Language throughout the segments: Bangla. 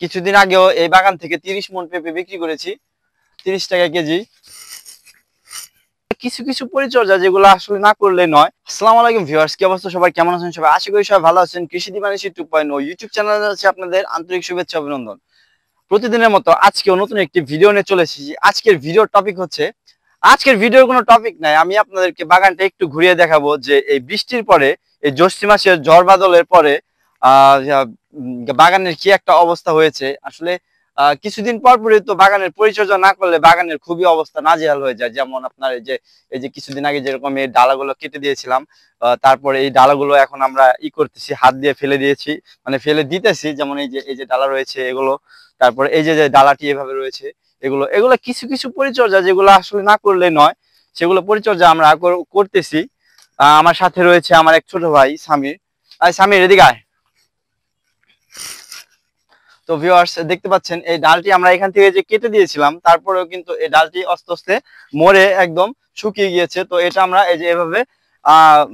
কিছুদিন আগেও এই বাগান থেকে 30 মণ পেঁপে বিক্রি করেছি, 30 টাকা কেজি। কিছু কিছু পরিচর্যা যেগুলো আসলে না করলে নয়। আসসালামু আলাইকুম ভিউয়ার্স, কি অবস্থা সবার, কেমন আছেন সবাই? আশা করি সবাই ভালো আছেন। কৃষি দিবানিশি 2.0 ইউটিউব চ্যানেলে আছে আপনাদের আন্তরিক শুভেচ্ছা অভিনন্দন। প্রতিদিনের মতো আজকেও নতুন একটি ভিডিও নিয়ে চলে এসেছি। আজকের ভিডিওর টপিক হচ্ছে, আজকের ভিডিওর কোনো টপিক নাই, আমি আপনাদেরকে বাগানটা একটু ঘুরিয়ে দেখাবো যে এই বৃষ্টির পরে, এই জ্যৈষ্ঠ মাসের ঝড় বাদলের পরে বাগানের কি একটা অবস্থা হয়েছে। আসলে কিছুদিন পর পরই তো বাগানের পরিচর্যা না করলে বাগানের খুবই অবস্থা নাজেহাল হয়ে যায়। যেমন আপনার এই যে কিছুদিন আগে যেরকম এই ডালাগুলো কেটে দিয়েছিলাম, তারপরে এই ডালাগুলো এখন আমরা করতেছি, হাত দিয়ে ফেলে দিয়েছি, মানে ফেলে দিতেছি। যেমন এই যে ডালা রয়েছে এগুলো, তারপরে এই যে ডালাটি এভাবে রয়েছে, এগুলো এগুলো কিছু কিছু পরিচর্যা যেগুলো আসলে না করলে নয়, সেগুলো পরিচর্যা আমরা করতেছি। আমার সাথে রয়েছে আমার এক ছোট ভাই সামির। সামির, এদিকে আয়। তো ভিউয়ার্স, দেখতে পাচ্ছেন এই ডালটি আমরা এখান থেকে যে কেটে দিয়েছিলাম, তারপরেও কিন্তু এই ডালটি আস্তে আস্তে মরে একদম শুকিয়ে গিয়েছে। তো এটা আমরা এই যে এভাবে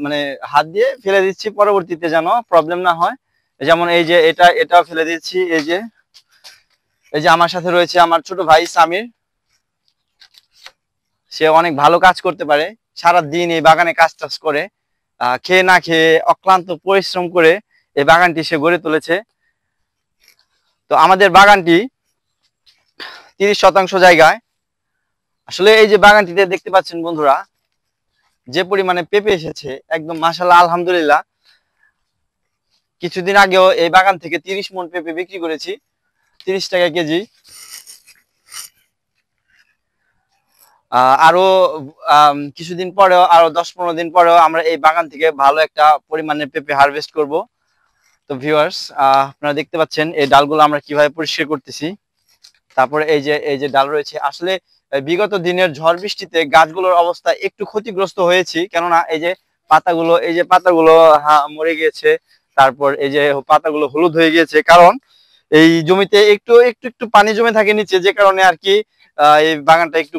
মানে হাত দিয়ে ফেলে দিচ্ছি, পরবর্তীতে যেন প্রবলেম না হয়। যেমন এই যে এটাও ফেলে দিচ্ছি। এই যে আমার সাথে রয়েছে আমার ছোট ভাই সামির, সে অনেক ভালো কাজ করতে পারে। সারা দিন এই বাগানে কাজ টাজ করে, খেয়ে না খেয়ে অক্লান্ত পরিশ্রম করে এই বাগানটি সে গড়ে তুলেছে। তো আমাদের বাগানটি 30% জায়গায়। আসলে এই যে বাগানটিতে দেখতে পাচ্ছেন বন্ধুরা, যে পরিমাণে পেঁপে এসেছে, একদম মাশাআল্লাহ, আলহামদুলিল্লাহ। কিছুদিন আগেও এই বাগান থেকে 30 মণ পেঁপে বিক্রি করেছি, 30 টাকা কেজি। আরো কিছুদিন পরেও, আরো 10-15 দিন পরেও আমরা এই বাগান থেকে ভালো একটা পরিমাণের পেঁপে হারভেস্ট করব। তো ভিউয়ার্স, আপনারা দেখতে পাচ্ছেন এই ডালগুলো আমরা কিভাবে পরিষ্কার করতেছি। তারপরে এই যে ডাল রয়েছে, আসলে বিগত দিনের ঝড় বৃষ্টিতে গাছগুলোর অবস্থা একটু ক্ষতিগ্রস্ত হয়েছি, কেননা এই যে পাতাগুলো মরে গিয়েছে। তারপর এই যে পাতাগুলো হলুদ হয়ে গিয়েছে, কারণ এই জমিতে একটু একটু একটু পানি জমে থাকে নিচে, যে কারণে আর কি এই বাগানটা একটু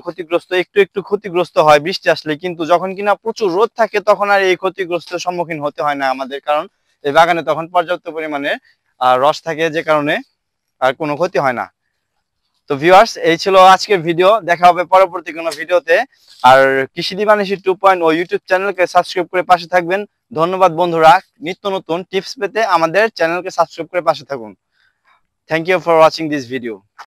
ক্ষতিগ্রস্ত হয় বৃষ্টি আসলে। কিন্তু যখন কিনা প্রচুর রোদ থাকে, তখন আর এই ক্ষতিগ্রস্ত সম্মুখীন হতে হয় না আমাদের, কারণ এই বাগানে তখন পর্যাপ্ত পরিমাণে রস থাকে, যে কারণে আর কোনো ক্ষতি হয় না। তো ভিউয়ার্স, এই ছিল আজকের ভিডিও। দেখা হবে পরবর্তী কোনো ভিডিওতে। আর কৃষি দিবানিশি 2.0 ইউটিউব চ্যানেলকে সাবস্ক্রাইব করে পাশে থাকবেন। ধন্যবাদ বন্ধুরা। নিত্য নতুন টিপস পেতে আমাদের চ্যানেলকে সাবস্ক্রাইব করে পাশে থাকুন। Thank you for watching this video.